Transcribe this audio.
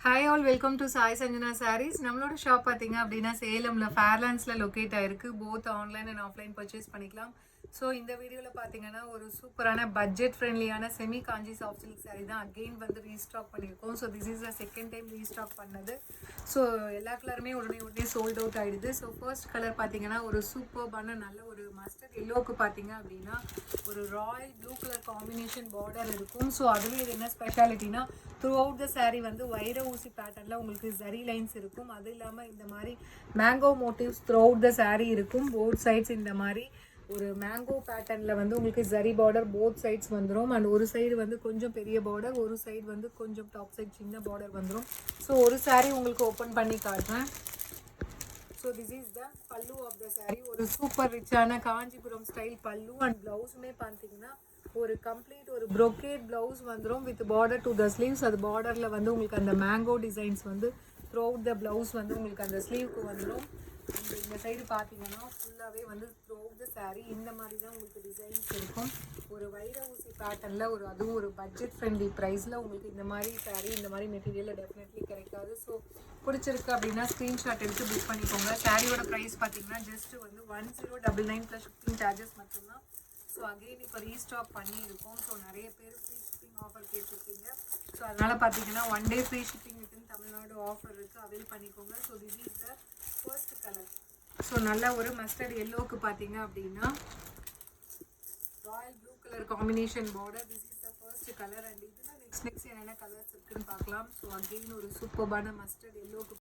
Hi all welcome to Sai Sanjana sarees. நம்மளோட shop பார்த்தீங்க அப்படின்னா சேலமில் ஃபேர்லாண்ட்ஸில் லொக்கேட் ஆகிருக்கு. Both online and offline purchase பண்ணிக்கலாம். ஸோ இந்த வீடியோவில் பார்த்தீங்கன்னா ஒரு சூப்பரான பட்ஜெட் ஃப்ரெண்ட்லியான semi Kanchi soft silk saree தான் அகெயின் வந்து ரீஸ்டாக் பண்ணியிருக்கோம். So this is the second time restock பண்ணது. ஸோ எல்லா கலருமே உடனே சோல்ட் அவுட் ஆகிடுது. ஸோ ஃபர்ஸ்ட் கலர் பார்த்தீங்கன்னா ஒரு சூப்பர்பான நல்ல ஒரு மஸ்டர்ட் எல்லோவுக்கு பார்த்தீங்க அப்படின்னா ஒரு Royal blue colour combination border இருக்கும். ஸோ அதுலேயும் இது என்ன ஸ்பெஷாலிட்டினா த்ரூ அவுட் த சாரீ வந்து வைர ஊசி பேட்டர்னில் உங்களுக்கு ஜரி லைன்ஸ் இருக்கும். அது இல்லாமல் இந்த மாதிரி mango motifs throughout the sari இருக்கும். போத் சைட்ஸ் இந்த மாதிரி ஒரு மேங்கோ பேட்டர்னில் வந்து உங்களுக்கு ஜரி பார்டர் போத் சைட்ஸ் வந்துடும். அண்ட் ஒரு சைடு வந்து கொஞ்சம் பெரிய பார்டர், ஒரு சைடு வந்து கொஞ்சம் டாப் சைட் சின்ன பார்டர் வந்துடும். ஸோ ஒரு சாரீ உங்களுக்கு ஓப்பன் பண்ணி காட்டுறேன். ஸோ திஸ் இஸ் த பல்லு ஆஃப் த சாரீ. ஒரு சூப்பர் ரிச்சான காஞ்சிபுரம் ஸ்டைல் பல்லு. அண்ட் ப்ளவுஸுமே பார்த்தீங்கன்னா ஒரு கம்ப்ளீட் ஒரு ப்ரொக்கேட் ப்ளவுஸ் வந்துடும் with border to the sleeves. அது பார்டரில் வந்து உங்களுக்கு அந்த மேங்கோ டிசைன்ஸ் வந்து த்ரூ அவுட் த ப்ளவுஸ் வந்து உங்களுக்கு அந்த ஸ்லீவ்க்கு வந்துடும். அண்ட் இந்த சைடு பார்த்தீங்கன்னா ஃபுல்லாகவே வந்து த்ரூ அவுட் த சாரீ இந்த மாதிரி தான் உங்களுக்கு டிசைன்ஸ் இருக்கும். ஒரு வைர ஊசி பேட்டர்னில் அதுவும் ஒரு பட்ஜெட் ஃப்ரெண்ட்லி ப்ரைஸில் உங்களுக்கு இந்த மாதிரி சாரீ இந்த மாதிரி மெட்டீரியலில் டெஃபினெட்லி கிடைக்காது. ஸோ பிடிச்சிருக்கு அப்படின்னா ஸ்க்ரீன்ஷாட் எடுத்து புக் பண்ணிக்கோங்க. சாரியோட ப்ரைஸ் பார்த்தீங்கன்னா ஜஸ்ட்டு வந்து 1099 + ஷிப்பிங் சார்ஜஸ் மட்டும்தான். ஸோ அகெயின் இப்போ ரீஸ்டாக் பண்ணியிருக்கோம். ஸோ நிறைய பேர் ஃப்ரீ ஷிப்பிங் ஆஃபர் கேட்டிருக்கீங்க. ஸோ அதனால் பார்த்தீங்கன்னா 1 day free shipping within Tamil Nadu offer இருக்குது, அவைல் பண்ணிக்கோங்க. So this is the first colour. So நல்ல ஒரு மஸ்டர்ட் எல்லோவுக்கு பார்த்தீங்க அப்படின்னா royal blue colour combination border. This is the first colour. And இதில் நெக்ஸ்ட் என்னென்ன கலர்ஸ் இருக்குன்னு பார்க்கலாம். ஸோ அகெயின் ஒரு சூப்பர்பான மஸ்டர்ட் எல்லோவுக்கு